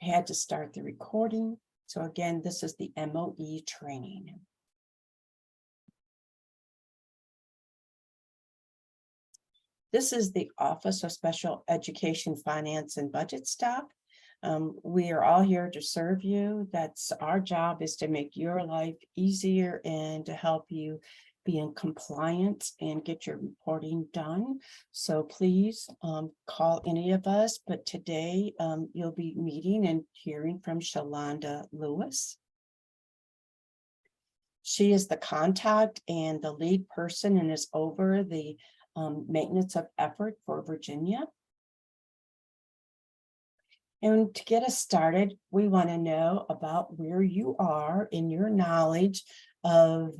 had to start the recording. So again, this is the MOE training. This is the Office of Special Education Finance and Budget staff. We are all here to serve you. That's our job, is to make your life easier and to help you be in compliance and get your reporting done. So please call any of us, but today you'll be meeting and hearing from Shalonda Lewis. She is the contact and the lead person and is over the maintenance of effort for Virginia. And to get us started, we want to know about where you are in your knowledge of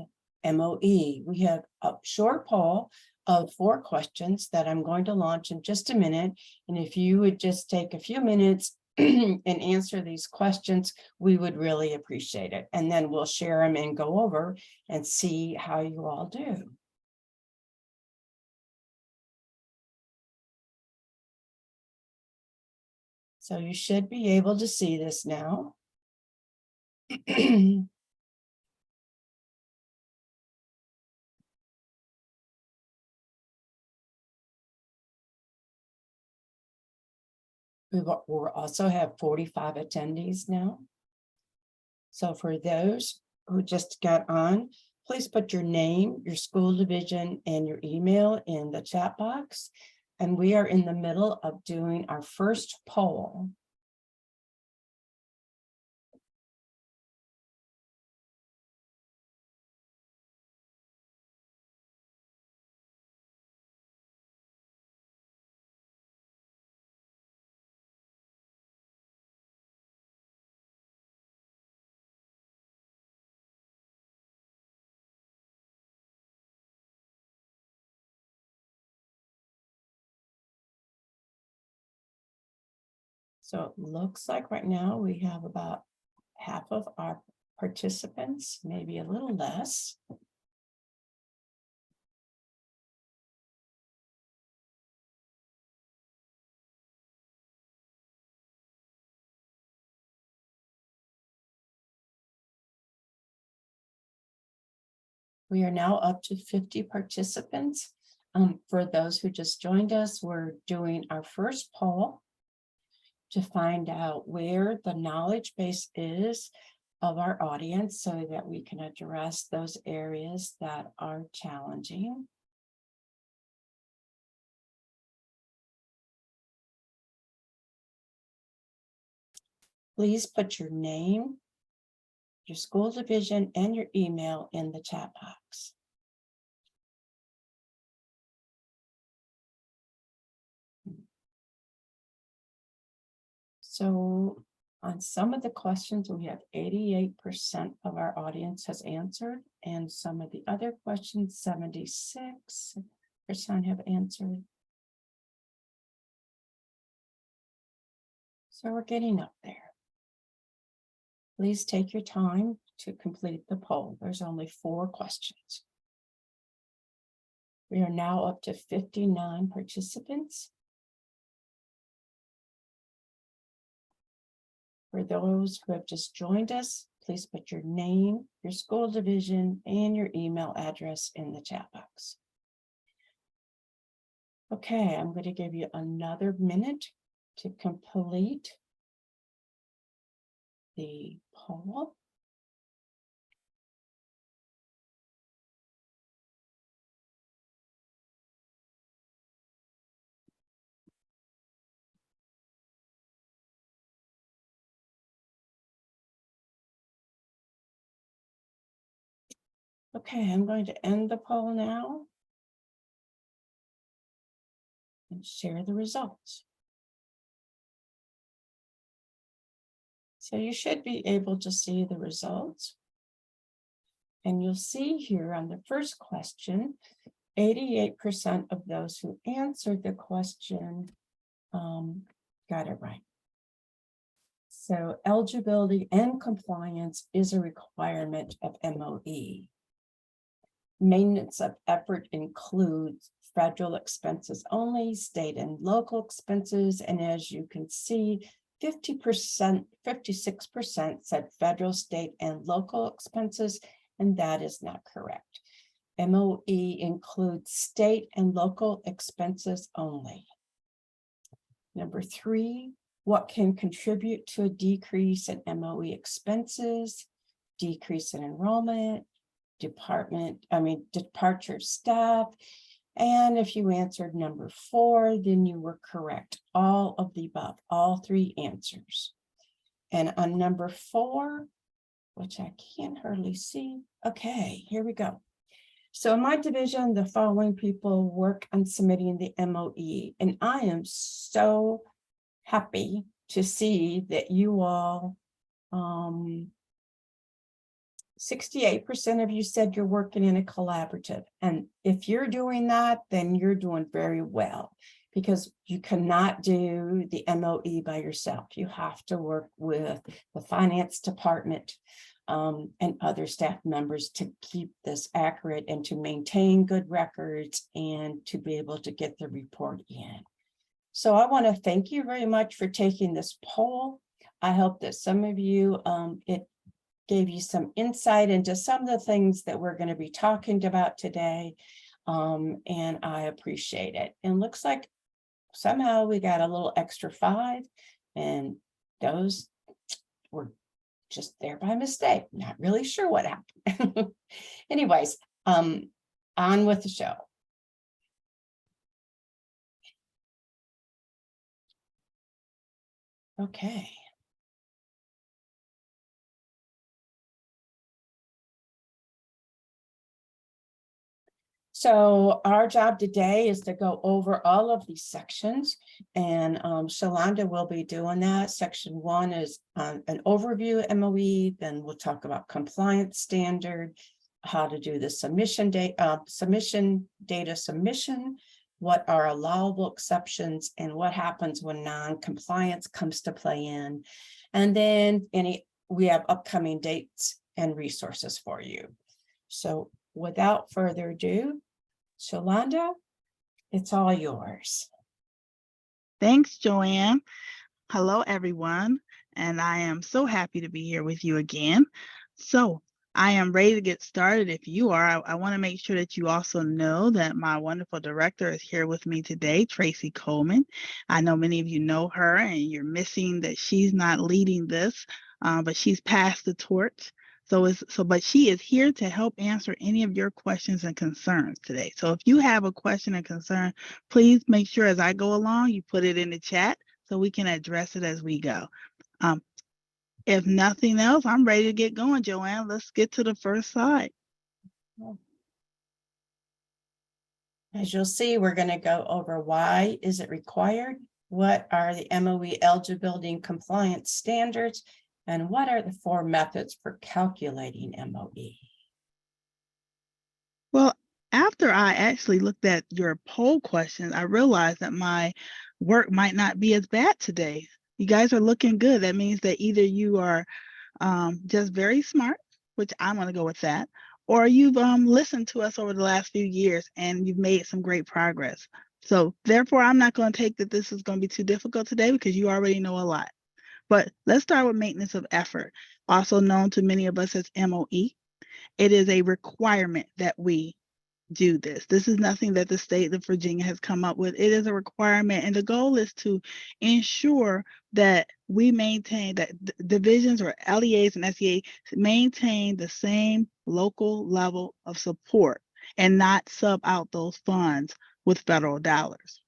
MOE. We have a short poll of 4 questions that I'm going to launch in just a minute. And if you would just take a few minutes and answer these questions, we would really appreciate it. And then we'll share them and go over and see how you all do. So you should be able to see this now. We also have 45 attendees now. So for those who just got on, please put your name, your school division, and your email in the chat box. And we are in the middle of doing our first poll. So it looks like right now we have about half of our participants, maybe a little less. We are now up to 50 participants. For those who just joined us, we're doing our first poll to find out where the knowledge base is of our audience so that we can address those areas that are challenging. Please put your name, your school division, and your email in the chat box. So on some of the questions, we have 88% of our audience has answered, and some of the other questions, 76% have answered. So we're getting up there. Please take your time to complete the poll. There's only 4 questions. We are now up to 59 participants. For those who have just joined us, please put your name, your school division, and your email address in the chat box. Okay, I'm going to give you another minute to complete the poll. Okay, I'm going to end the poll now and share the results. So you should be able to see the results. And you'll see here on the first question, 88% of those who answered the question got it right. So eligibility and compliance is a requirement of MOE. Maintenance of effort includes federal expenses only, state and local expenses, and as you can see, 50%, 56% said federal, state, and local expenses, and that is not correct. MOE includes state and local expenses only. Number 3, what can contribute to a decrease in MOE expenses? Decrease in enrollment, departure of staff. And if you answered number 4, then you were correct. All of the above, all 3 answers. And on number 4, which I can't hardly see. Okay, here we go. So in my division, the following people work on submitting the MOE, and I am so happy to see that you all, 68% of you said you're working in a collaborative. And if you're doing that, then you're doing very well, because you cannot do the MOE by yourself. You have to work with the finance department and other staff members to keep this accurate and to maintain good records and to be able to get the report in. So I want to thank you very much for taking this poll. I hope that some of you, it gave you some insight into some of the things that we're going to be talking about today. And I appreciate it. And looks like somehow we got a little extra 5, and those were just there by mistake. Not really sure what happened. Anyways, on with the show. Okay. So our job today is to go over all of these sections, and Shalonda will be doing that. Section 1 is an overview MOE, then we'll talk about compliance standard, how to do the submission data submission, what are allowable exceptions, and what happens when non-compliance comes to play in. And then we have upcoming dates and resources for you. So without further ado, Shalonda, it's all yours. Thanks, Joanne. Hello, everyone. And I am so happy to be here with you again. So I am ready to get started. If you are, I want to make sure that you also know that my wonderful director is here with me today, Tracy Coleman. I know many of you know her, and you're missing that she's not leading this, but she's passed the torch. But she is here to help answer any of your questions and concerns today. So if you have a question and concern, please make sure as I go along, you put it in the chat so we can address it as we go. If nothing else, I'm ready to get going, Joanne. Let's get to the first slide. As you'll see, we're going to go over why is it required, what are the MOE eligibility and compliance standards, and what are the 4 methods for calculating MOE? Well, after I actually looked at your poll questions, I realized that my work might not be as bad today. You guys are looking good. That means that either you are just very smart, which I'm going to go with that, or you've listened to us over the last few years and you've made some great progress. So therefore, I'm not going to take that this is going to be too difficult today, because you already know a lot. But let's start with maintenance of effort, also known to many of us as MOE. It is a requirement that we do this. This is nothing that the state of Virginia has come up with. It is a requirement, and the goal is to ensure that we maintain that divisions or LEAs and SEA maintain the same local level of support and not sub out those funds with federal dollars.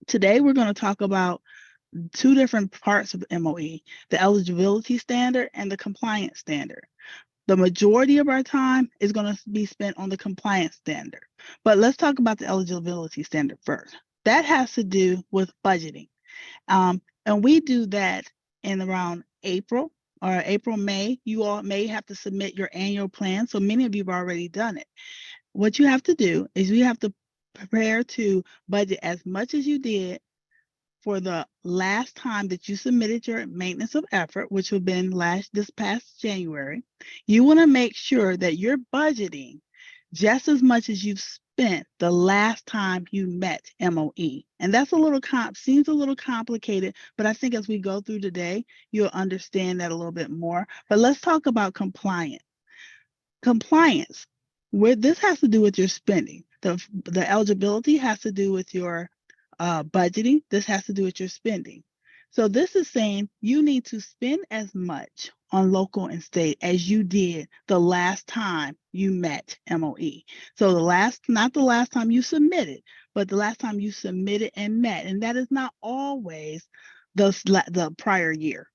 Today, we're going to talk about 2 different parts of MOE, the eligibility standard and the compliance standard. The majority of our time is going to be spent on the compliance standard. But let's talk about the eligibility standard first. That has to do with budgeting. And we do that in around April or April, May. You all may have to submit your annual plan. So many of you have already done it. What you have to do is you have to prepare to budget as much as you did for the last time that you submitted your maintenance of effort, which would have been this past January. You want to make sure that you're budgeting just as much as you've spent the last time you met MOE. And that's seems a little complicated, but I think as we go through today, you'll understand that a little bit more. But let's talk about compliance. Compliance, where this has to do with your spending. The eligibility has to do with your budgeting. This has to do with your spending. So this is saying you need to spend as much on local and state as you did the last time you met MOE. So not the last time you submitted, but the last time you submitted and met. And that is not always the prior year.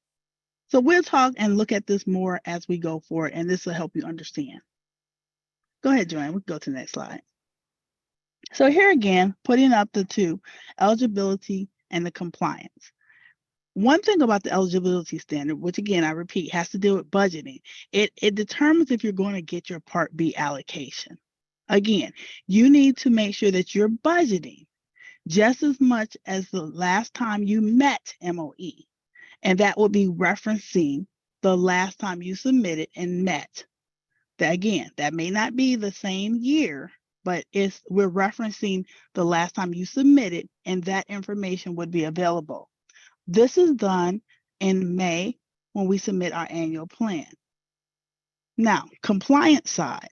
So we'll talk and look at this more as we go forward, and this will help you understand. Go ahead, Joanne. We can go to the next slide. So here again, putting up the two, eligibility and the compliance. One thing about the eligibility standard, which again, I repeat, has to do with budgeting. It determines if you're going to get your Part B allocation. Again, you need to make sure that you're budgeting just as much as the last time you met MOE. And that will be referencing the last time you submitted and met. That again, that may not be the same year, but we're referencing the last time you submitted, and that information would be available. This is done in May when we submit our annual plan. Now, compliance side,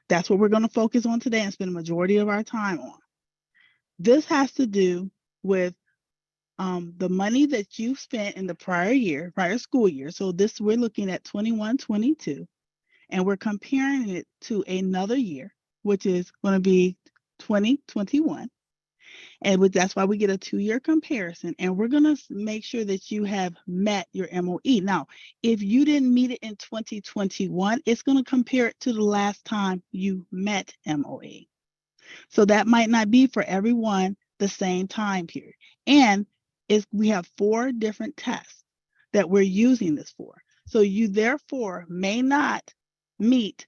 that's what we're going to focus on today and spend a majority of our time on. This has to do with the money that you spent in the prior school year. So we're looking at 21-22, and we're comparing it to another year, which is going to be 2021. And that's why we get a 2-year comparison. And we're going to make sure that you have met your MOE. Now, if you didn't meet it in 2021, it's going to compare it to the last time you met MOE. So that might not be for everyone the same time period. And we have 4 different tests that we're using this for. So you therefore may not meet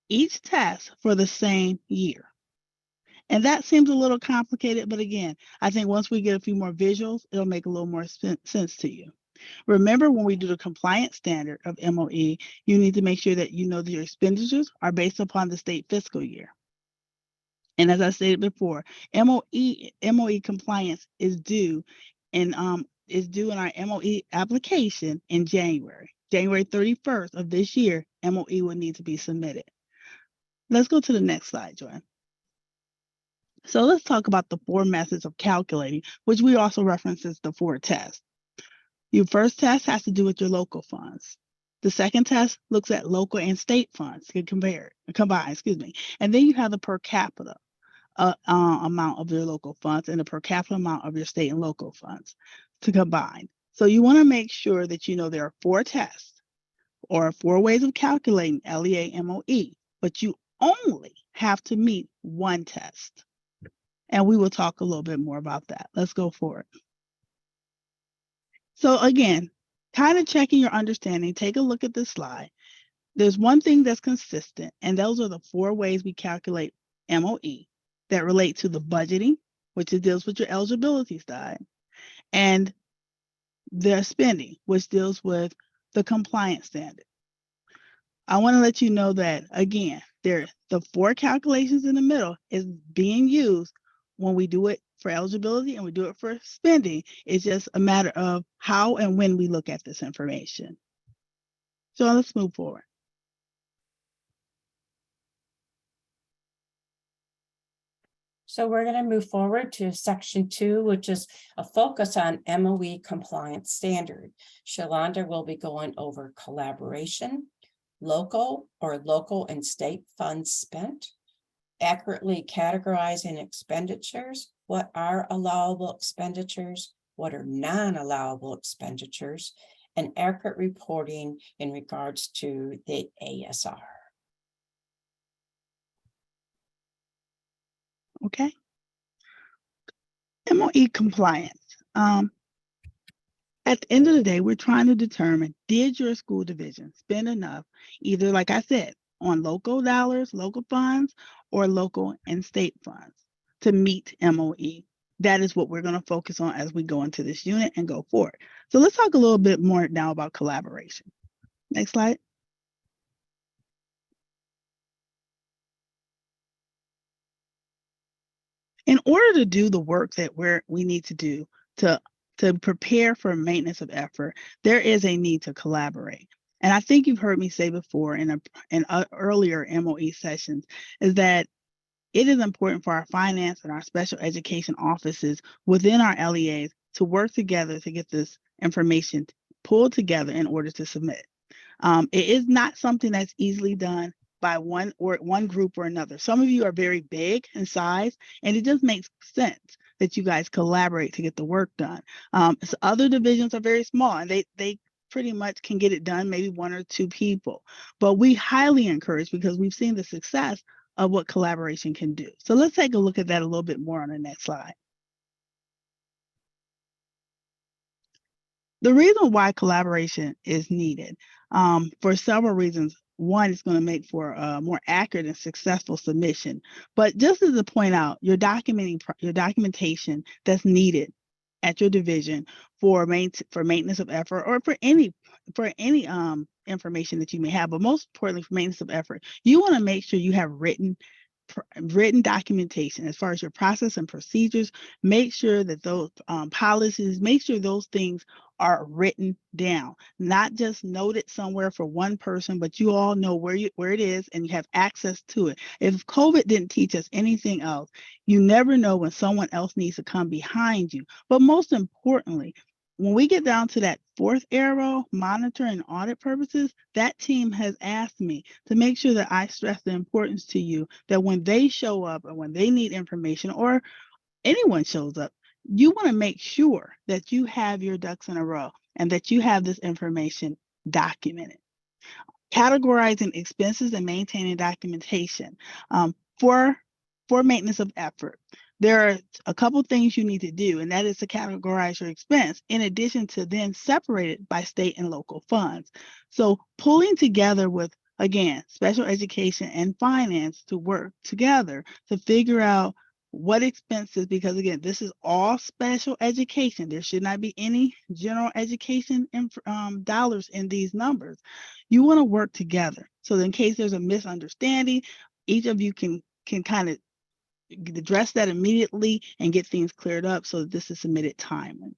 each test for the same year. And that seems a little complicated, but again, I think once we get a few more visuals, it'll make a little more sense to you. Remember, when we do the compliance standard of MOE, you need to make sure that you know that your expenditures are based upon the state fiscal year. And as I stated before, MOE compliance is due in our MOE application in January 31st of this year. MOE will need to be submitted. Let's go to the next slide, Joanne. So let's talk about the 4 methods of calculating, which we also reference as the 4 tests. Your first test has to do with your local funds. The second test looks at local and state funds, combine, and then you have the per capita amount of your local funds and the per capita amount of your state and local funds to combine. So you want to make sure that you know there are 4 tests or 4 ways of calculating LEA MOE, but you only have to meet 1 test. And we will talk a little bit more about that. Let's go forward. So again, kind of checking your understanding, take a look at this slide. There's one thing that's consistent, and those are the 4 ways we calculate MOE that relate to the budgeting, which deals with your eligibility side, and the spending, which deals with the compliance standard. I want to let you know that, again, the 4 calculations in the middle is being used when we do it for eligibility and we do it for spending. It's just a matter of how and when we look at this information. So let's move forward. So we're going to move forward to section 2, which is a focus on MOE compliance standard. Shalonda will be going over collaboration, local and state funds spent, accurately categorizing expenditures, what are allowable expenditures, what are non-allowable expenditures, and accurate reporting in regards to the ASR. Okay. MOE compliance. At the end of the day, we're trying to determine, did your school division spend enough, either, like I said, on local dollars, local funds, or local and state funds to meet MOE? That is what we're going to focus on as we go into this unit and go forward. So let's talk a little bit more now about collaboration. Next slide. In order to do the work that we need to do to prepare for maintenance of effort, there is a need to collaborate. And I think you've heard me say before in earlier MOE sessions is that it is important for our finance and our special education offices within our LEAs to work together to get this information pulled together in order to submit. It is not something that's easily done by one group or another. Some of you are very big in size, and it just makes sense that you guys collaborate to get the work done. So other divisions are very small, and they pretty much can get it done, maybe one or two people. But we highly encourage, because we've seen the success of what collaboration can do. So let's take a look at that a little bit more on the next slide. The reason why collaboration is needed, for several reasons. One, is going to make for a more accurate and successful submission. But just as a point out, your documentation that's needed at your division for maintenance of effort, or for any information that you may have, but most importantly for maintenance of effort, you want to make sure you have written documentation as far as your process and procedures. Make sure that those policies, make sure those things are written down, not just noted somewhere for one person, but you all know where it is and you have access to it. If COVID didn't teach us anything else, you never know when someone else needs to come behind you. But most importantly, when we get down to that fourth arrow, monitor and audit purposes, that team has asked me to make sure that I stress the importance to you that when they show up and when they need information, or anyone shows up, you want to make sure that you have your ducks in a row and that you have this information documented. Categorizing expenses and maintaining documentation. For maintenance of effort, there are a couple things you need to do, and that is to categorize your expense in addition to then separate it by state and local funds. So pulling together with, again, special education and finance to work together to figure out what expenses, because again, this is all special education. There should not be any general education dollars in these numbers. You want to work together. So in case there's a misunderstanding, each of you can kind of address that immediately and get things cleared up so that this is submitted timely.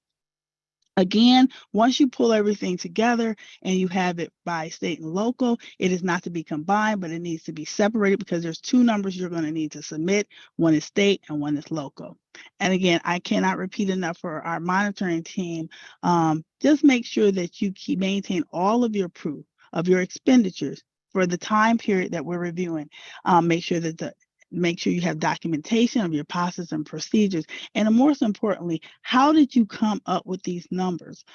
Again, once you pull everything together and you have it by state and local, it is not to be combined, but it needs to be separated, because there's two numbers you're going to need to submit. One is state and one is local. And again, I cannot repeat enough for our monitoring team. Just make sure that you maintain all of your proof of your expenditures for the time period that we're reviewing. Make sure you have documentation of your process and procedures. And most importantly, how did you come up with these numbers?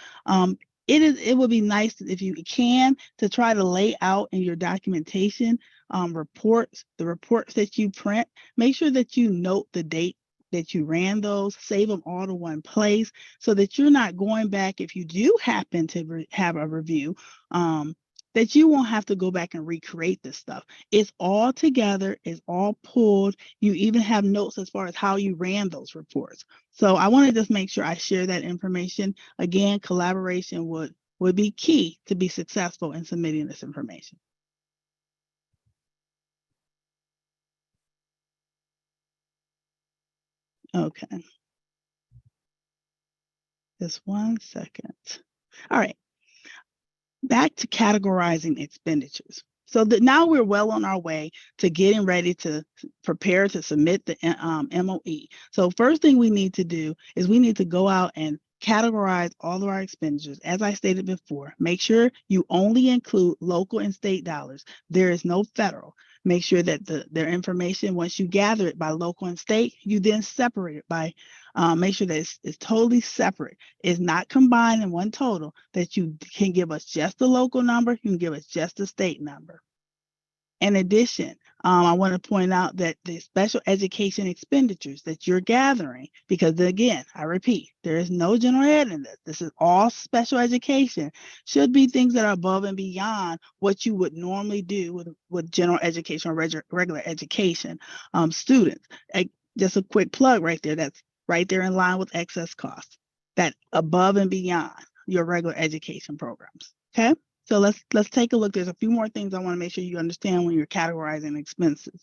It would be nice if you can to try to lay out in your documentation reports, the reports that you print. Make sure that you note the date that you ran those, save them all to one place so that you're not going back if you do happen to have a review, that you won't have to go back and recreate this stuff. It's all together, it's all pulled. You even have notes as far as how you ran those reports. So I want to just make sure I share that information. Again, collaboration would be key to be successful in submitting this information. Okay. Just 1 second. All right. Back to categorizing expenditures. So that now we're well on our way to getting ready to prepare to submit the MOE. So first thing we need to do is we need to go out and categorize all of our expenditures. As I stated before, make sure you only include local and state dollars. There is no federal. Make sure that their information, once you gather it by local and state, you then separate it by, make sure that it's totally separate. It's not combined in one total, that you can give us just the local number, you can give us just the state number. In addition, I want to point out that the special education expenditures that you're gathering, because again, I repeat, there is no general ed in this. This is all special education, should be things that are above and beyond what you would normally do with general education or regular education students. Just a quick plug right there. That's right there in line with excess costs. That above and beyond your regular education programs. Okay. So let's take a look. There's a few more things I want to make sure you understand when you're categorizing expenses.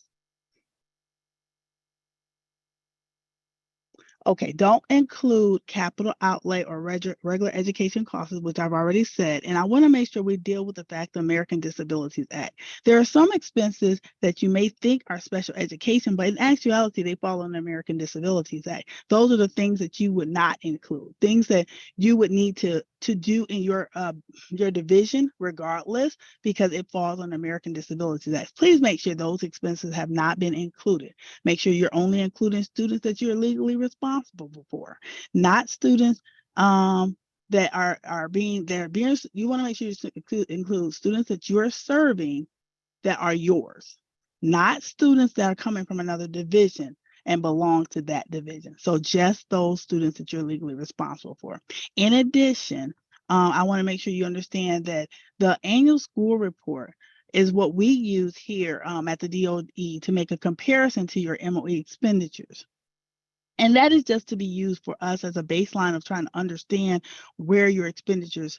Okay, don't include capital outlay or regular education costs, which I've already said. And I want to make sure we deal with the fact the American Disabilities Act. There are some expenses that you may think are special education, but in actuality, they fall on the American Disabilities Act. Those are the things that you would not include, things that you would need to do in your division regardless, because it falls on the American Disabilities Act. Please make sure those expenses have not been included. Make sure you're only including students that you're legally responsible for, not students that are being, you want to make sure you include students that you're serving that are yours, not students that are coming from another division and belong to that division. So just those students that you're legally responsible for. In addition, I want to make sure you understand that the annual school report is what we use here at the DOE to make a comparison to your MOE expenditures. And that is just to be used for us as a baseline of trying to understand where your expenditures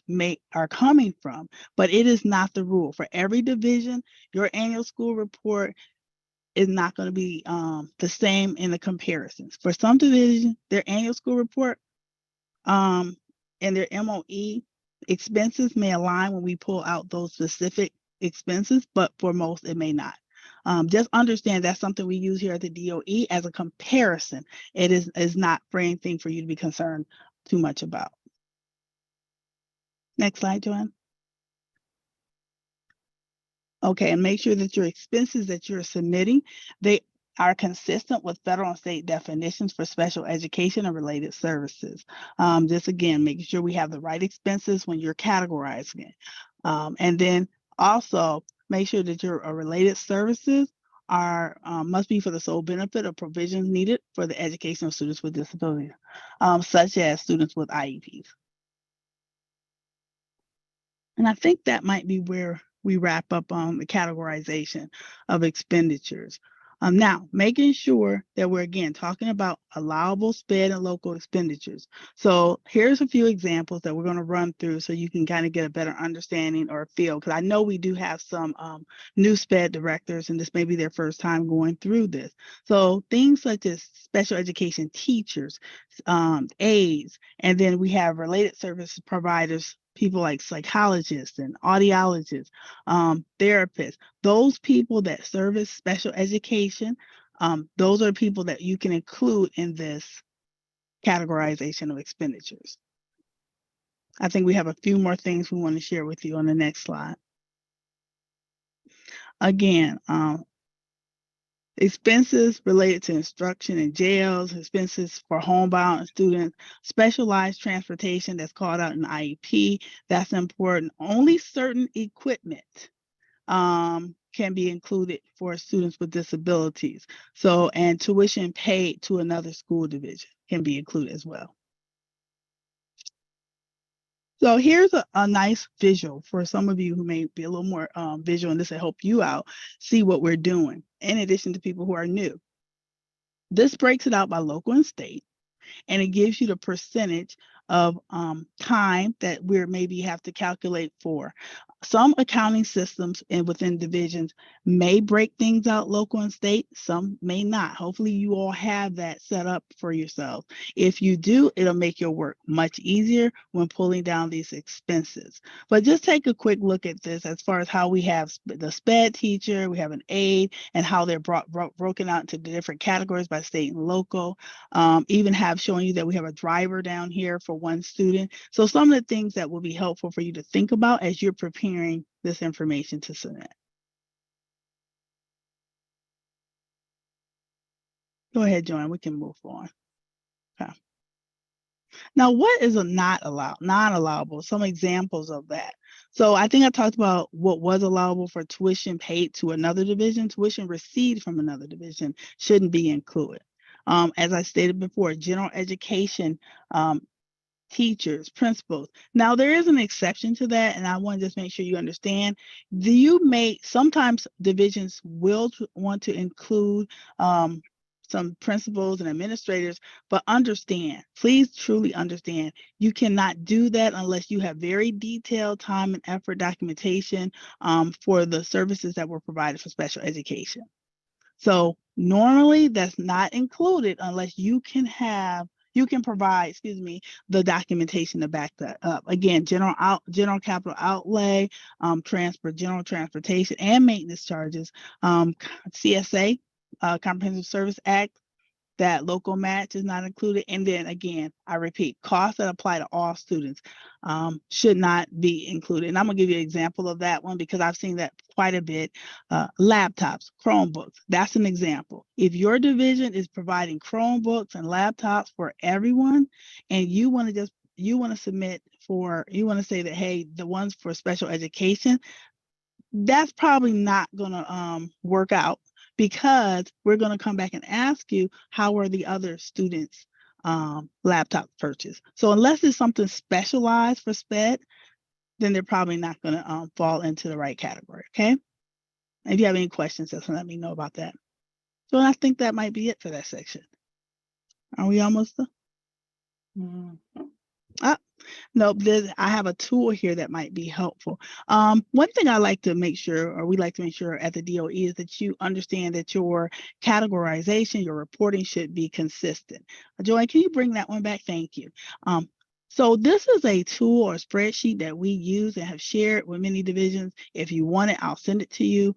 are coming from. But it is not the rule. For every division, your annual school report is not going to be the same in the comparisons. For some divisions, their annual school report and their MOE expenses may align when we pull out those specific expenses, but for most, it may not. Just understand that's something we use here at the DOE as a comparison. It is not for anything for you to be concerned too much about. Next slide, Joanne. Okay, and make sure that your expenses that you're submitting, they are consistent with federal and state definitions for special education and related services. Just again, making sure we have the right expenses when you're categorizing it. And then also make sure that your related services are must be for the sole benefit of provisions needed for the education of students with disabilities, such as students with IEPs. And I think that might be where we wrap up on the categorization of expenditures. Now, making sure that we're, again, talking about allowable SPED and local expenditures. So here's a few examples that we're going to run through so you can kind of get a better understanding or feel, because I know we do have some new SPED directors, and this may be their first time going through this. So things such as special education teachers, aides, and then we have related service providers, people like psychologists and audiologists, therapists, those people that service special education, those are people that you can include in this categorization of expenditures. I think we have a few more things we want to share with you on the next slide. Again, expenses related to instruction in jails, expenses for homebound students, specialized transportation that's called out in IEP, that's important. Only certain equipment can be included for students with disabilities. So, and tuition paid to another school division can be included as well. So here's a nice visual for some of you who may be a little more visual, and this will help you out see what we're doing, in addition to people who are new. This breaks it out by local and state, and it gives you the percentage of time that we maybe have to calculate for. Some accounting systems and within divisions may break things out local and state, some may not. Hopefully you all have that set up for yourself. If you do, it'll make your work much easier when pulling down these expenses. But just take a quick look at this as far as how we have the SPED teacher, we have an aide, and how they're broken out into the different categories by state and local. Even have showing you that we have a driver down here for one student. So some of the things that will be helpful for you to think about as you're preparing this information to submit. Go ahead, Joanne, we can move on. Okay. Now, what is a non-allowable? Some examples of that. So I think I talked about what was allowable for tuition paid to another division. Tuition received from another division shouldn't be included. As I stated before, general education teachers, principals. Now, there is an exception to that, and I want to just make sure you understand. Sometimes divisions will want to include some principals and administrators, but understand, please truly understand, you cannot do that unless you have very detailed time and effort documentation for the services that were provided for special education. So normally that's not included unless you can have you can provide, the documentation to back that up. Again, general capital outlay, general transportation and maintenance charges, CSA, Comprehensive Service Act, that local match is not included. And then again, I repeat, costs that apply to all students should not be included. And I'm gonna give you an example of that one because I've seen that quite a bit. Laptops, Chromebooks, that's an example. If your division is providing Chromebooks and laptops for everyone, and you want to say that, hey, the ones for special education, that's probably not gonna work out, because we're going to come back and ask you, how are the other students' laptop purchased? So unless it's something specialized for SPED, then they're probably not going to fall into the right category, okay? If you have any questions, just let me know about that. So I think that might be it for that section. Are we almost done? Nope, I have a tool here that might be helpful. One thing I like to make sure, or we like to make sure at the DOE, is that you understand that your categorization, your reporting should be consistent. Joy, can you bring that one back? Thank you. So this is a tool or spreadsheet that we use and have shared with many divisions. If you want it, I'll send it to you.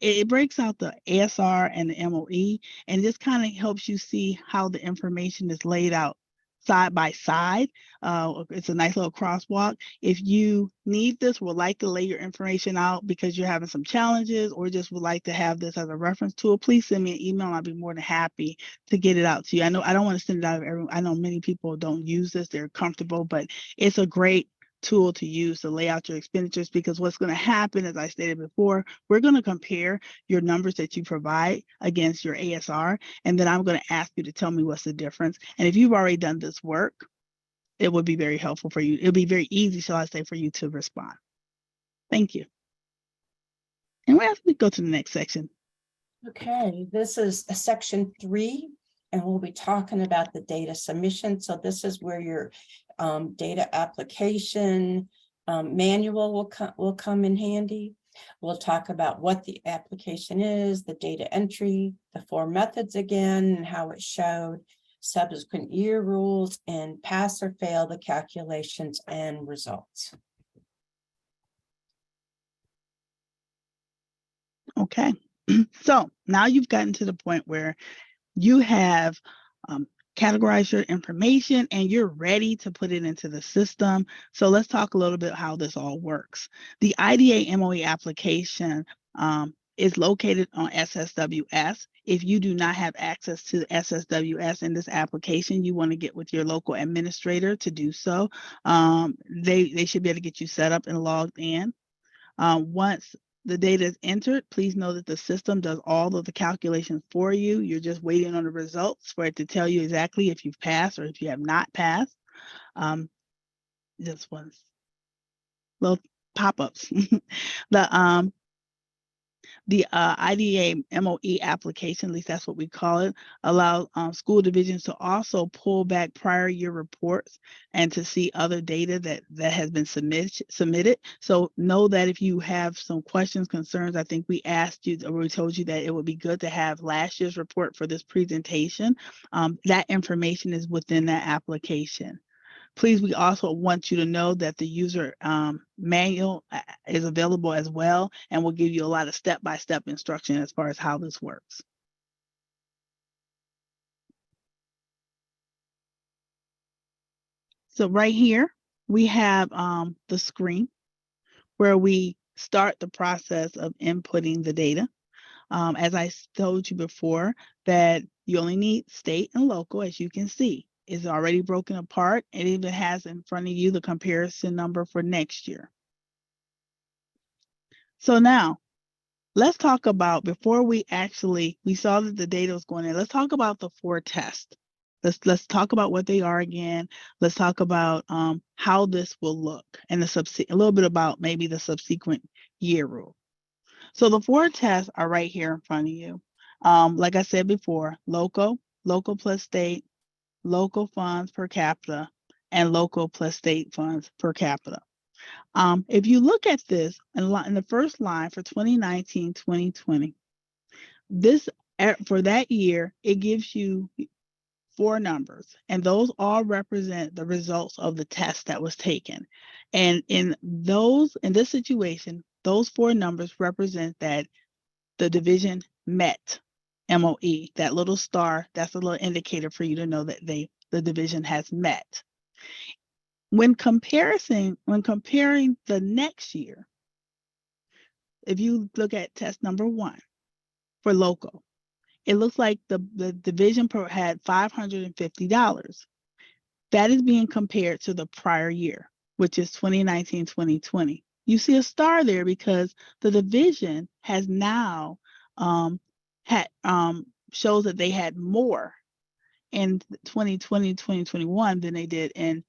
It breaks out the ASR and the MOE, and just kind of helps you see how the information is laid out side by side. It's a nice little crosswalk. If you need this, would like to lay your information out because you're having some challenges, or just would like to have this as a reference tool, please send me an email. I'll be more than happy to get it out to you. I know I don't want to send it out to everyone. I know many people don't use this, they're comfortable, but it's a great tool to use to lay out your expenditures, because what's going to happen, as I stated before, we're going to compare your numbers that you provide against your ASR, and then I'm going to ask you to tell me what's the difference. And if you've already done this work, it would be very helpful for you. It'll be very easy, shall I say, for you to respond. Thank you. And we go to the next section. Okay, this is section 3, and we'll be talking about the data submission. So this is where your data application manual will come in handy. We'll talk about what the application is, the data entry, the 4 methods again, and how it showed, subsequent year rules, and pass or fail the calculations and results. Okay, so now you've gotten to the point where you have categorized your information and you're ready to put it into the system. So let's talk a little bit how this all works. The IDA MOE application is located on SSWS. If you do not have access to SSWS in this application, you want to get with your local administrator to do so. They should be able to get you set up and logged in. Once the data is entered, please know that the system does all of the calculations for you. You're just waiting on the results for it to tell you exactly if you've passed or if you have not passed. Just one little pop-ups. The IDA MOE application, at least that's what we call it, allows school divisions to also pull back prior year reports and to see other data that has been submitted. So know that if you have some questions, concerns, I think we asked you, or we told you that it would be good to have last year's report for this presentation. That information is within that application. Please, we also want you to know that the user manual is available as well, and we'll give you a lot of step-by-step instruction as far as how this works. So right here, we have the screen where we start the process of inputting the data. As I told you before, that you only need state and local, as you can see. Is already broken apart. It even has in front of you the comparison number for next year. So now let's talk about, before we saw that the data was going in, let's talk about the 4 tests. Let's talk about what they are again. Let's talk about how this will look, and a little bit about maybe the subsequent year rule. So the 4 tests are right here in front of you. Like I said before, local plus state, local funds per capita, and local plus state funds per capita. If you look at this in the first line for 2019-2020, this for that year, it gives you 4 numbers, and those all represent the results of the test that was taken. And in this situation, those 4 numbers represent that the division met MOE. That little star, that's a little indicator for you to know that the division has met. When comparing the next year, if you look at test number 1 for local, it looks like the division had $550. That is being compared to the prior year, which is 2019-2020. You see a star there because the division has now shows that they had more in 2020-2021 than they did in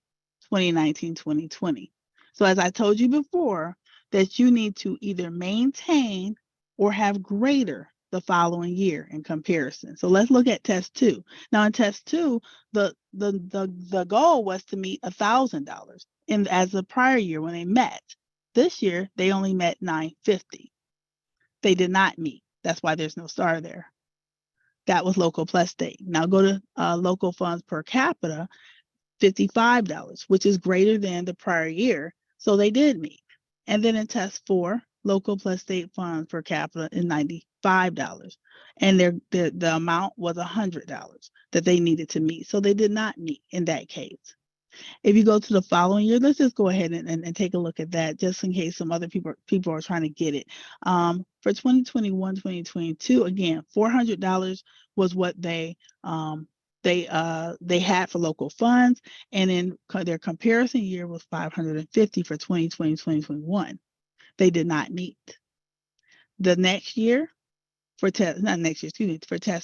2019-2020. So as I told you before, that you need to either maintain or have greater the following year in comparison. So let's look at test 2. Now in test 2, the goal was to meet $1,000 as the prior year when they met. This year they only met $950. They did not meet. That's why there's no star there. That was local plus state. Now go to local funds per capita, $55, which is greater than the prior year. So they did meet. And then in test 4, local plus state funds per capita is $95. And the amount was $100 that they needed to meet. So they did not meet in that case. If you go to the following year, let's just go ahead and take a look at that just in case some other people are trying to get it. For 2021, 2022, again, $400 was what they had for local funds, and then their comparison year was $550 for 2020, 2021. They did not meet. The next year for test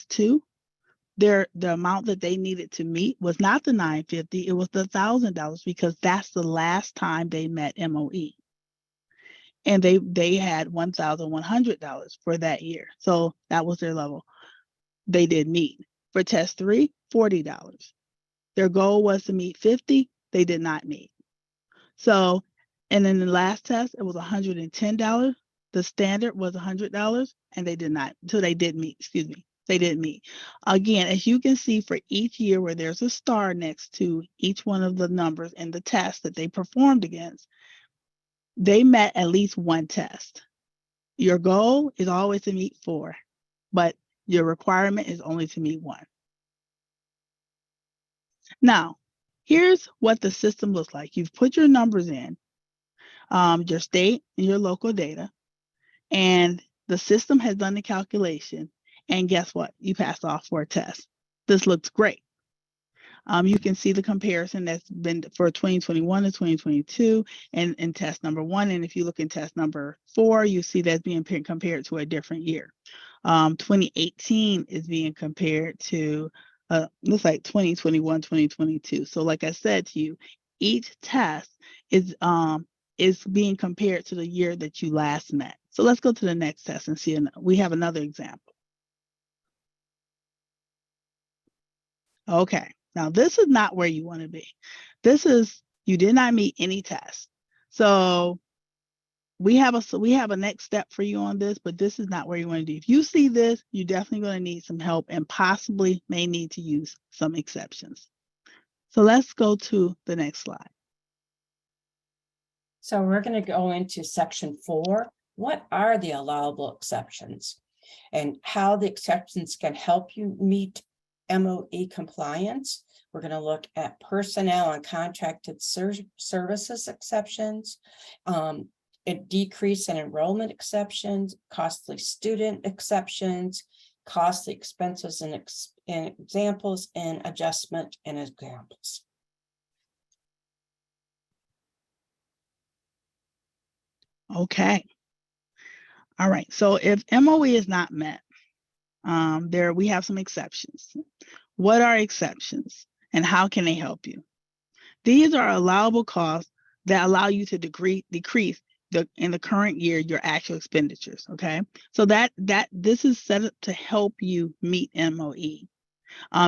2, the amount that they needed to meet was not the $950, it was the $1,000 because that's the last time they met MOE. And they had $1,100 for that year. So that was their level. They did meet. For test 3, $40. Their goal was to meet 50, they did not meet. So, and then the last test, it was $110. The standard was $100 and they did not, so they did meet, they didn't meet. Again, as you can see for each year where there's a star next to each one of the numbers in the test that they performed against, they met at least one test. Your goal is always to meet 4, but your requirement is only to meet 1. Now, here's what the system looks like. You've put your numbers in, your state and your local data, and the system has done the calculation. And guess what? You passed all 4 tests. This looks great. You can see the comparison that's been for 2021 to 2022 and in test number 1. And if you look in test number 4, you see that's being compared to a different year. 2018 is being compared to looks like 2021, 2022. So like I said to you, each test is being compared to the year that you last met. So let's go to the next test and see. We have another example. Okay, now this is not where you want to be. This is, you did not meet any test. So we have a next step for you on this, but this is not where you want to be. If you see this, you're definitely going to need some help and possibly may need to use some exceptions. So let's go to the next slide. So we're going to go into section 4. What are the allowable exceptions and how the exceptions can help you meet MOE compliance? We're going to look at personnel and contracted services exceptions, a decrease in enrollment exceptions, costly student exceptions, costly expenses and examples, and adjustment and examples. Okay. All right. So if MOE is not met, we have some exceptions. What are exceptions and how can they help you? These are allowable costs that allow you to decrease in the current year your actual expenditures. Okay, so this is set up to help you meet MOE.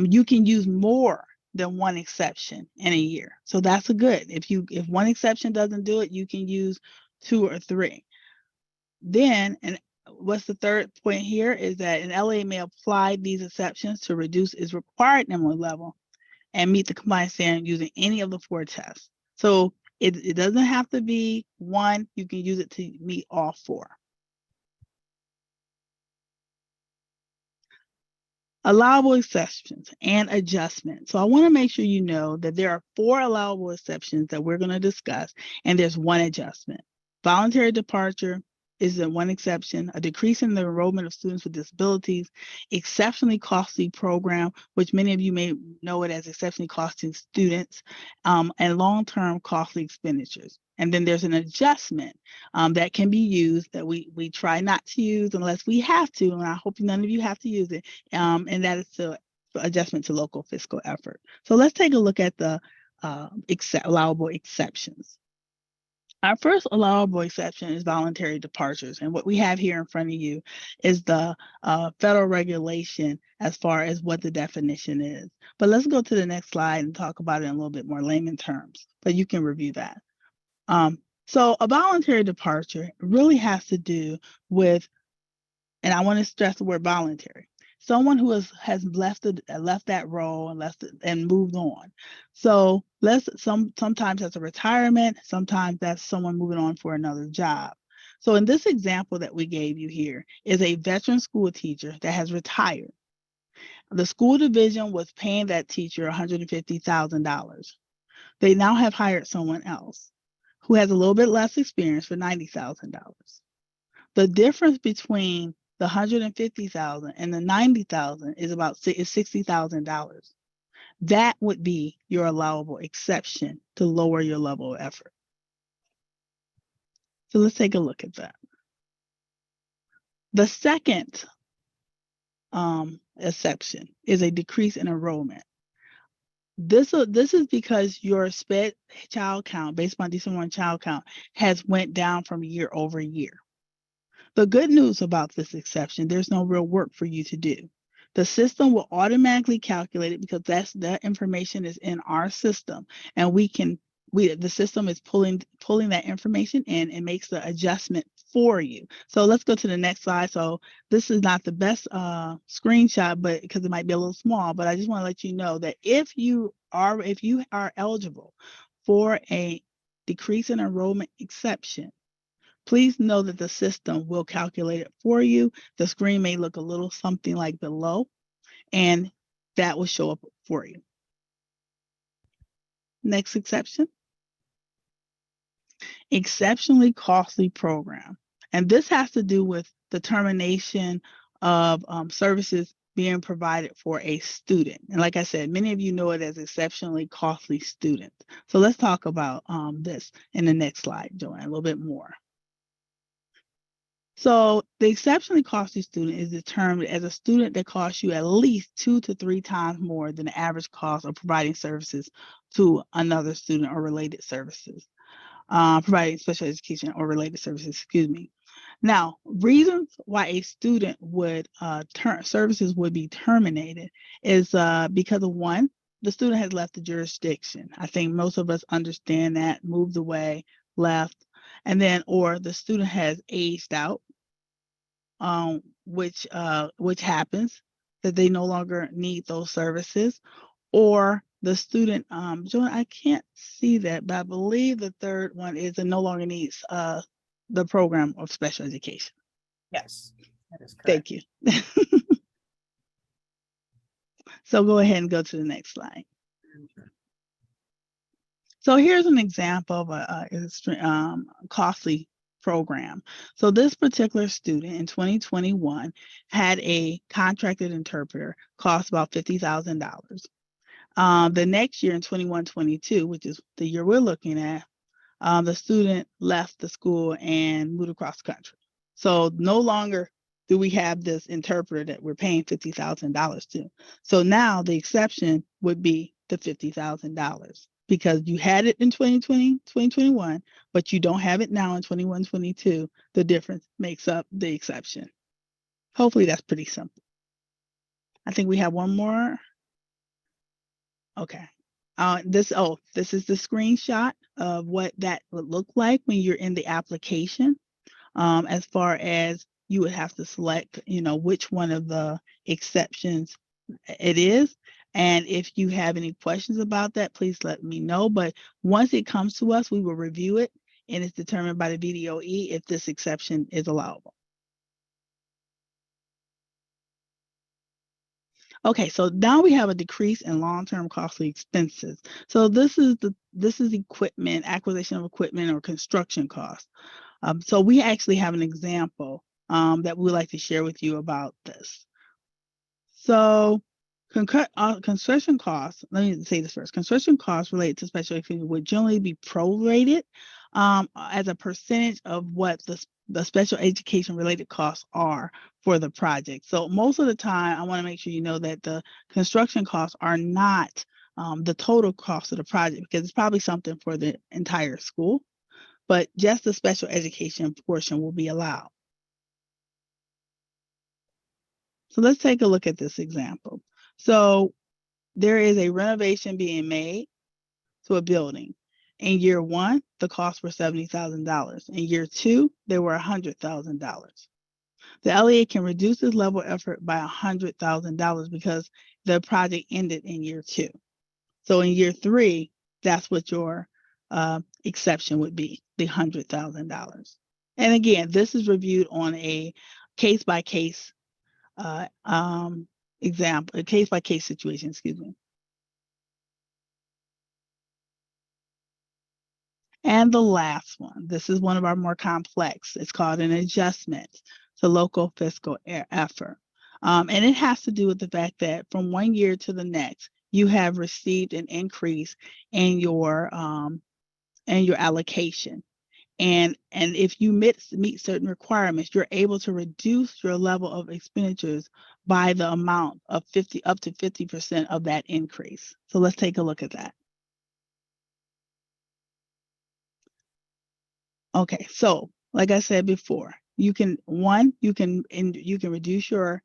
You can use more than one exception in a year, so that's a good. If one exception doesn't do it, you can use 2 or 3. Then, and what's the third point here is that an LA may apply these exceptions to reduce its required MOE level and meet the compliance standard using any of the 4 tests. So it doesn't have to be one. You can use it to meet all 4. Allowable exceptions and adjustments. So I want to make sure you know that there are 4 allowable exceptions that we're going to discuss, and there's 1 adjustment. Voluntary departure is the 1 exception, a decrease in the enrollment of students with disabilities, exceptionally costly program, which many of you may know it as exceptionally costing students, and long-term costly expenditures. And then there's an adjustment that can be used that we try not to use unless we have to, and I hope none of you have to use it, and that is the adjustment to local fiscal effort. So let's take a look at the allowable exceptions. Our first allowable exception is voluntary departures. And what we have here in front of you is the federal regulation as far as what the definition is. But let's go to the next slide and talk about it in a little bit more layman terms, but you can review that. So a voluntary departure really has to do with, and I want to stress the word voluntary, someone who has left that role and moved on. So sometimes that's a retirement, sometimes that's someone moving on for another job. So in this example that we gave you here is a veteran school teacher that has retired. The school division was paying that teacher $150,000. They now have hired someone else who has a little bit less experience for $90,000. The difference between the $150,000 and the $90,000 is about $60,000. That would be your allowable exception to lower your level of effort. So let's take a look at that. The second exception is a decrease in enrollment. This is because your SPED child count, based on December 1 child count, has went down from year over year. The good news about this exception, there's no real work for you to do. The system will automatically calculate it because that information is in our system, and the system is pulling that information in and makes the adjustment for you. So let's go to the next slide. So this is not the best screenshot, but because it might be a little small, but I just want to let you know that if you are eligible for a decrease in enrollment exception, please know that the system will calculate it for you. The screen may look a little something like below, and that will show up for you. Next exception. Exceptionally costly program. And this has to do with the termination of services being provided for a student. And like I said, many of you know it as exceptionally costly student. So let's talk about this in the next slide, Joanne, a little bit more. So the exceptionally costly student is determined as a student that costs you at least 2 to 3 times more than the average cost of providing services to another student or related services, providing special education or related services, excuse me. Now, reasons why a student would services would be terminated is because of one, the student has left the jurisdiction. I think most of us understand that, moved away, left, and then or the student has aged out, which happens, that they no longer need those services, or the student, Joan, I can't see that, but I believe the third one is it no longer needs the program of special education. Yes, that is correct. Thank you. So go ahead and go to the next slide. So here's an example of a costly program. So this particular student in 2021 had a contracted interpreter, cost about $50,000. The next year in 21-22, which is the year we're looking at, the student left the school and moved across the country. So no longer do we have this interpreter that we're paying $50,000 to. So now the exception would be the $50,000 because you had it in 2020, 2021, but you don't have it now in 21-22. The difference makes up the exception. Hopefully that's pretty simple. I think we have one more. Okay. This is the screenshot of what that would look like when you're in the application. As far as you would have to select, which one of the exceptions it is. And if you have any questions about that, please let me know. But once it comes to us, we will review it, and it's determined by the VDOE if this exception is allowable. Okay, so now we have a decrease in long-term costly expenses. So this is equipment, acquisition of equipment or construction costs. So we actually have an example that we'd like to share with you about this. So construction costs, let me say this first. Construction costs related to special education would generally be prorated as a percentage of what the special education related costs are for the project. So most of the time, I want to make sure you know that the construction costs are not the total cost of the project, because it's probably something for the entire school, but just the special education portion will be allowed. So let's take a look at this example. So there is a renovation being made to a building. In year one, the costs were $70,000. In year two, they were $100,000. The LEA can reduce this level of effort by $100,000 because the project ended in year two. So in year three, that's what your exception would be, the $100,000. And again, this is reviewed on a case-by-case example, a case-by-case situation, excuse me. And the last one, this is one of our more complex. It's called an adjustment to local fiscal effort. And it has to do with the fact that from one year to the next, you have received an increase in your allocation. And if you meet certain requirements, you're able to reduce your level of expenditures by the amount of up to 50% of that increase. So let's take a look at that. Okay, so like I said before, you can reduce your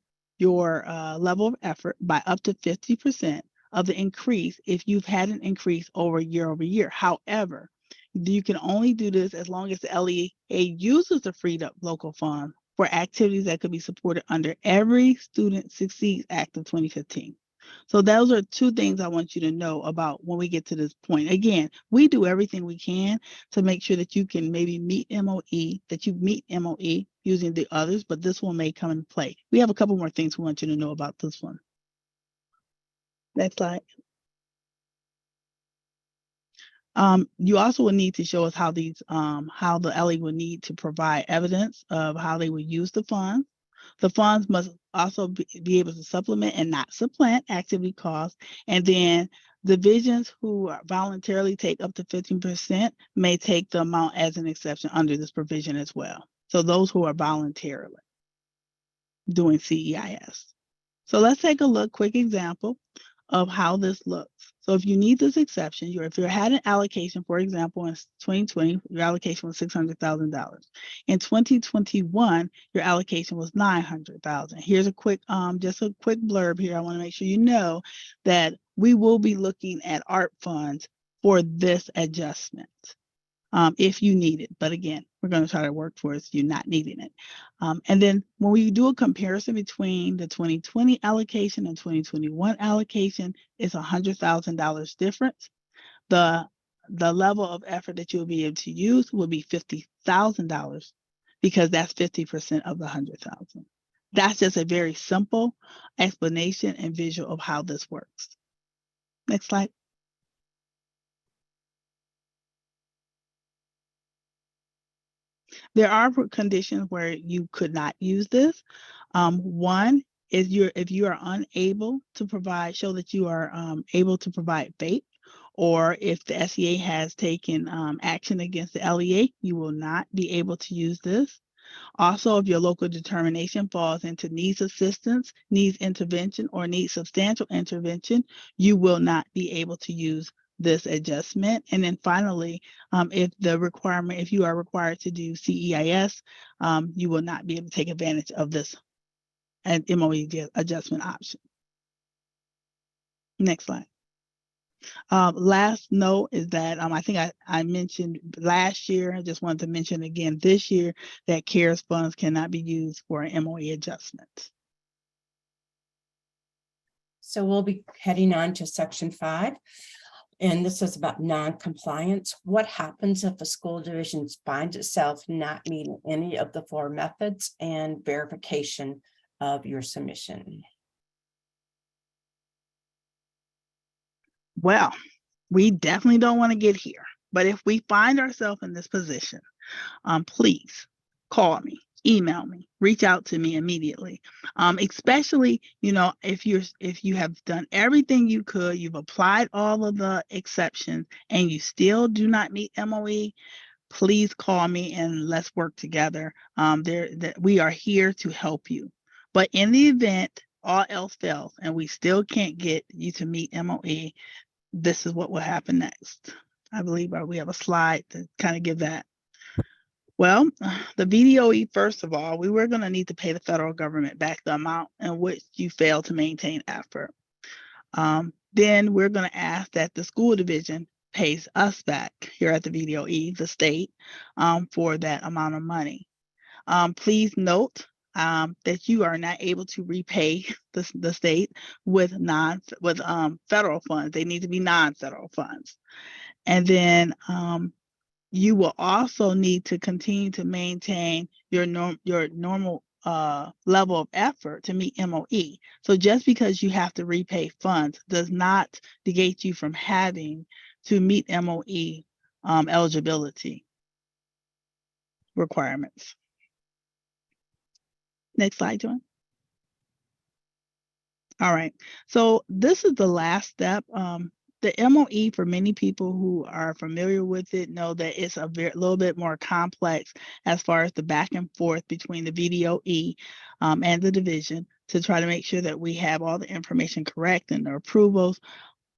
level of effort by up to 50% of the increase if you've had an increase over year. However, you can only do this as long as the LEA uses the freed up local fund for activities that could be supported under every Student Succeeds Act of 2015. So those are two things I want you to know about when we get to this point. Again, we do everything we can to make sure that you can maybe meet MOE, using the others, but this one may come in play. We have a couple more things we want you to know about this one. Next slide. You also will need to show us how the LEA would need to provide evidence of how they would use the funds. The funds must also be able to supplement and not supplant activity costs. And then divisions who voluntarily take up to 15% may take the amount as an exception under this provision as well. So those who are voluntarily doing CEIS. So let's take a quick example of how this looks. So if you need this exception, if you had an allocation, for example, in 2020, your allocation was $600,000. In 2021, your allocation was $900,000. Here's a quick, just a quick blurb here. I want to make sure you know that we will be looking at ARP funds for this adjustment. If you need it. But again, we're going to try to work towards you not needing it. And then when we do a comparison between the 2020 allocation and 2021 allocation, it's $100,000 difference. The level of effort that you'll be able to use will be $50,000 because that's 50% of the $100,000. That's just a very simple explanation and visual of how this works. Next slide. There are conditions where you could not use this. One is if you are unable to show that you are able to provide FAPE, or if the SEA has taken action against the LEA, you will not be able to use this. Also, if your local determination falls into needs assistance, needs intervention, or needs substantial intervention, you will not be able to use this adjustment. And then finally, if you are required to do CEIS, you will not be able to take advantage of this MOE adjustment option. Next slide. Last note is that I think I mentioned last year, I just wanted to mention again this year, that CARES funds cannot be used for an MOE adjustment. So we'll be heading on to section 5. And this is about non-compliance. What happens if a school division finds itself not meeting any of the 4 methods and verification of your submission? Well, we definitely don't want to get here. But if we find ourselves in this position, please call me, email me, reach out to me immediately. Especially, if you have done everything you could, you've applied all of the exceptions, and you still do not meet MOE, please call me and let's work together. We are here to help you. But in the event all else fails and we still can't get you to meet MOE, this is what will happen next. I believe we have a slide to kind of give that. Well, the VDOE, first of all, we were going to need to pay the federal government back the amount in which you failed to maintain effort. Then we're going to ask that the school division pays us back here at the VDOE, the state, for that amount of money. Please note that you are not able to repay the state with federal funds. They need to be non-federal funds. And then you will also need to continue to maintain your normal level of effort to meet MOE. So just because you have to repay funds does not negate you from having to meet MOE eligibility requirements. Next slide, Joanne. All right, so this is the last step. The MOE, for many people who are familiar with it, know that it's a little bit more complex as far as the back and forth between the VDOE and the division to try to make sure that we have all the information correct and the approvals.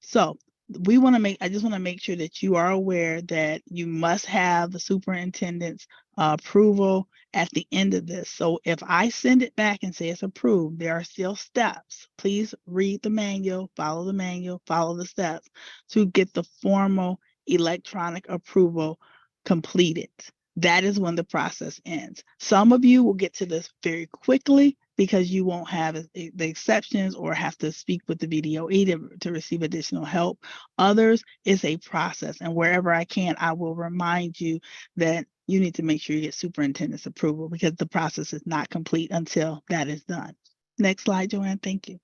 So I just want to make sure that you are aware that you must have the superintendent's approval at the end of this. So if I send it back and say it's approved, there are still steps. Please read the manual, follow the steps to get the formal electronic approval completed. That is when the process ends. Some of you will get to this very quickly because you won't have the exceptions or have to speak with the VDOE to receive additional help. Others, it's a process, and wherever I can, I will remind you that you need to make sure you get superintendent's approval because the process is not complete until that is done. Next slide, Joanne. Thank you.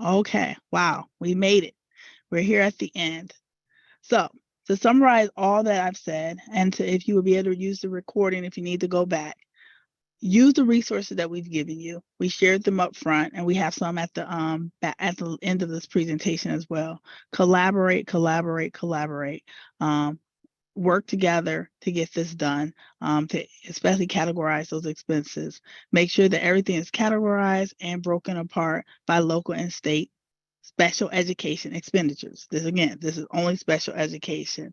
Okay, wow, we made it. We're here at the end. So to summarize all that I've said, and if you will be able to use the recording if you need to go back, use the resources that we've given you. We shared them up front, and we have some at the end of this presentation as well. Collaborate. Work together to get this done, to especially categorize those expenses. Make sure that everything is categorized and broken apart by local and state special education expenditures. This is only special education.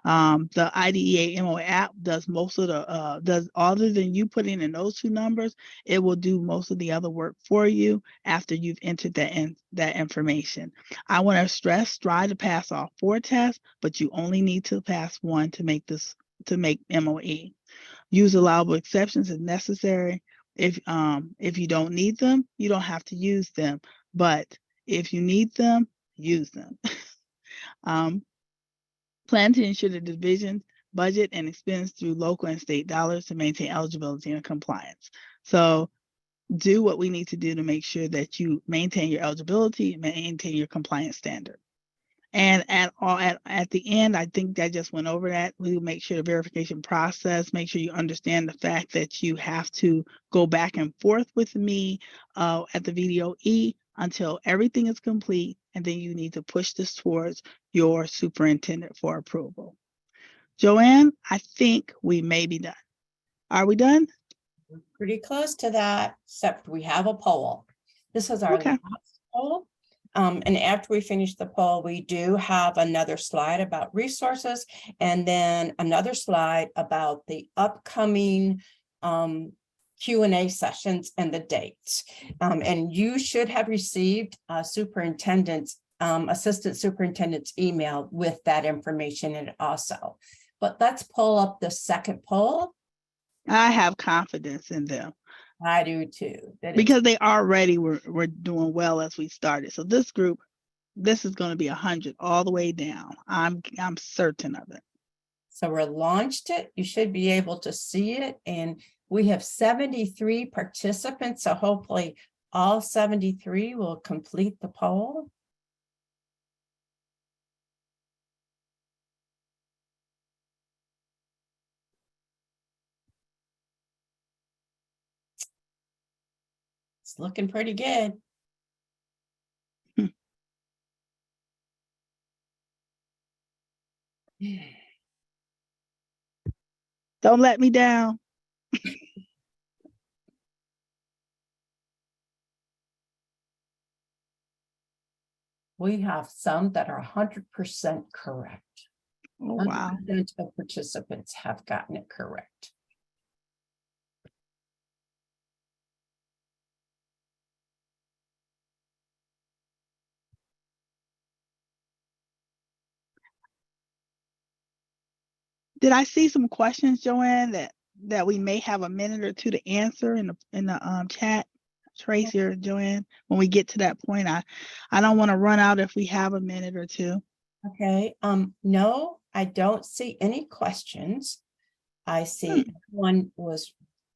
The IDEA MOE app does most of the, other than you putting in those 2 numbers, it will do most of the other work for you after you've entered that information. I want to stress, strive to pass all 4 tests, but you only need to pass 1 to make MOE. Use allowable exceptions if necessary. If you don't need them, you don't have to use them, but if you need them, use them. Plan to ensure the division budget and expense through local and state dollars to maintain eligibility and compliance. So do what we need to do to make sure that you maintain your eligibility, maintain your compliance standard. And at the end, I think I just went over that. We will make sure the verification process, make sure you understand the fact that you have to go back and forth with me at the VDOE until everything is complete, and then you need to push this towards your superintendent for approval. Joanne, I think we may be done. Are we done? We're pretty close to that, except we have a poll. This is our last poll. And after we finish the poll, we do have another slide about resources, and then another slide about the upcoming Q&A sessions and the dates. And you should have received assistant superintendent's email with that information in it also. But let's pull up the second poll. I have confidence in them. I do too. That is, because they already were doing well as we started. So this group, this is going to be 100 all the way down. I'm certain of it. so we're launched it. You should be able to see it. And we have 73 participants. So hopefully all 73 will complete the poll. It's looking pretty good. Don't let me down. We have some that are 100% correct. Oh, wow. 100% of participants have gotten it correct. Did I see some questions, Joanne, that we may have a minute or two to answer in the chat? Tracy or Joanne, when we get to that point, I don't want to run out if we have a minute or two. Okay, no, I don't see any questions. I see everyone was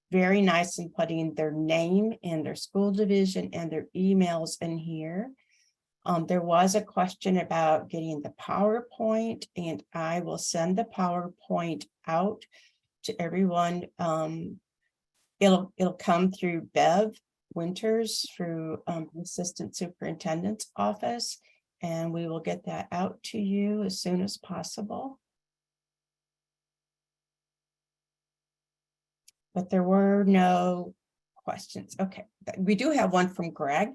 very nice in putting their name and their school division and their emails in here. There was a question about getting the PowerPoint, and I will send the PowerPoint out to everyone. It'll come through Bev Winters through Assistant Superintendent's office, and we will get that out to you as soon as possible. But there were no questions. Okay, we do have one from Greg.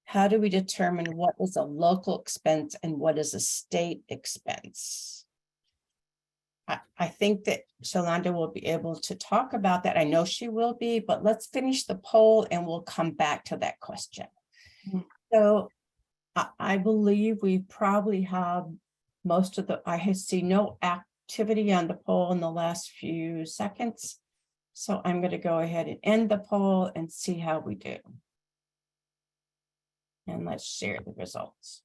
How do we determine what is a local expense and what is a state expense? I think that Shalonda will be able to talk about that. I know she will be, but let's finish the poll and we'll come back to that question. So I believe we probably have most of I see no activity on the poll in the last few seconds. So I'm going to go ahead and end the poll and see how we do. And let's share the results.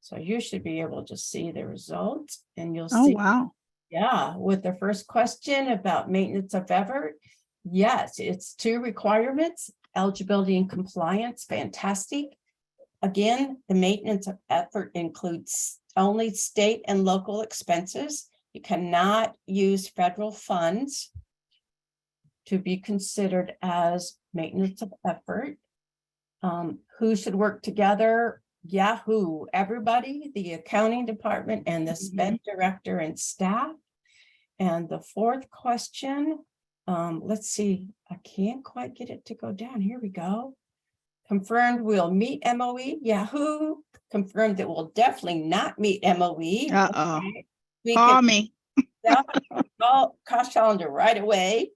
So you should be able to see the results, and you'll see. Oh, wow. Yeah, with the first question about maintenance of effort. Yes, it's 2 requirements, eligibility and compliance, fantastic. Again, the maintenance of effort includes only state and local expenses. You cannot use federal funds to be considered as maintenance of effort. Who should work together? Yahoo, everybody, the accounting department and the spend director and staff. And the 4th question, let's see, I can't quite get it to go down. Here we go. Confirmed we'll meet MOE. Yahoo, confirmed that we'll definitely not meet MOE. Uh-oh. Okay. We Call can me. call Shalonda right away.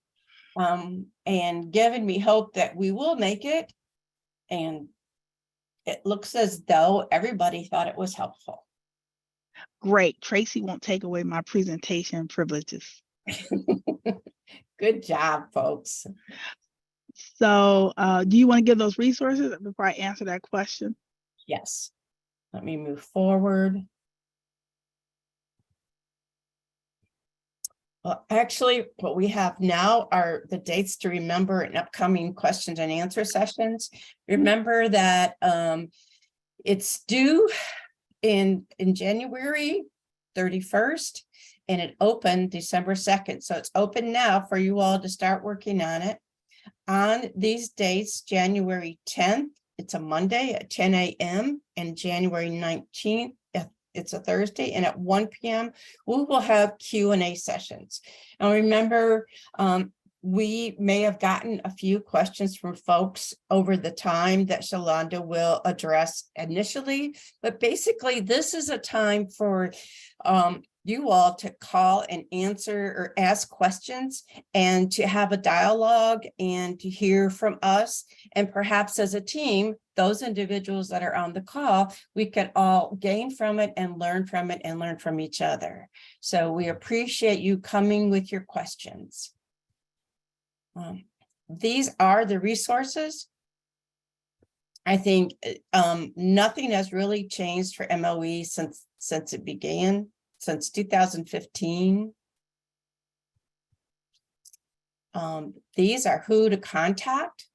And giving me hope that we will make it. And it looks as though everybody thought it was helpful. Great. Tracy won't take away my presentation privileges. Good job, folks. So do you want to give those resources before I answer that question? Yes. Let me move forward. Well, actually, what we have now are the dates to remember in upcoming questions and answer sessions. Remember that it's due in January 31st, and it opened December 2nd. So it's open now for you all to start working on it. On these dates, January 10th, it's a Monday at 10 a.m. and January 19th, it's a Thursday, and at 1 p.m. we will have Q&A sessions. And remember, we may have gotten a few questions from folks over the time that Shalonda will address initially, but basically this is a time for you all to call and answer or ask questions and to have a dialogue and to hear from us. And perhaps as a team, those individuals that are on the call, we could all gain from it and learn from it and learn from each other. So we appreciate you coming with your questions. These are the resources. I think nothing has really changed for MOE since it began, since 2015. These are who to contact.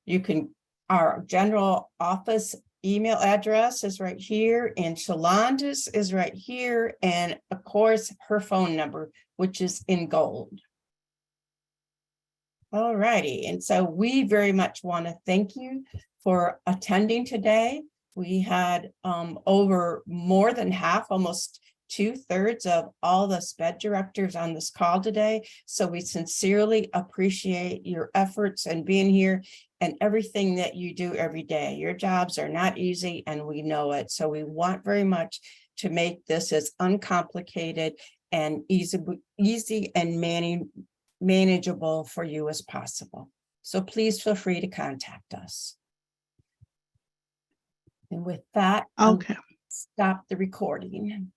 You can, our general office email address is right here, and Shalonda's is right here, and of course her phone number, which is in gold. All righty, and so we very much want to thank you for attending today. We had over more than half, almost 2/3 of all the SPED directors on this call today. So we sincerely appreciate your efforts and being here and everything that you do every day. Your jobs are not easy and we know it. So we want very much to make this as uncomplicated and easy and manageable for you as possible. So please feel free to contact us. And with that, Okay. stop the recording.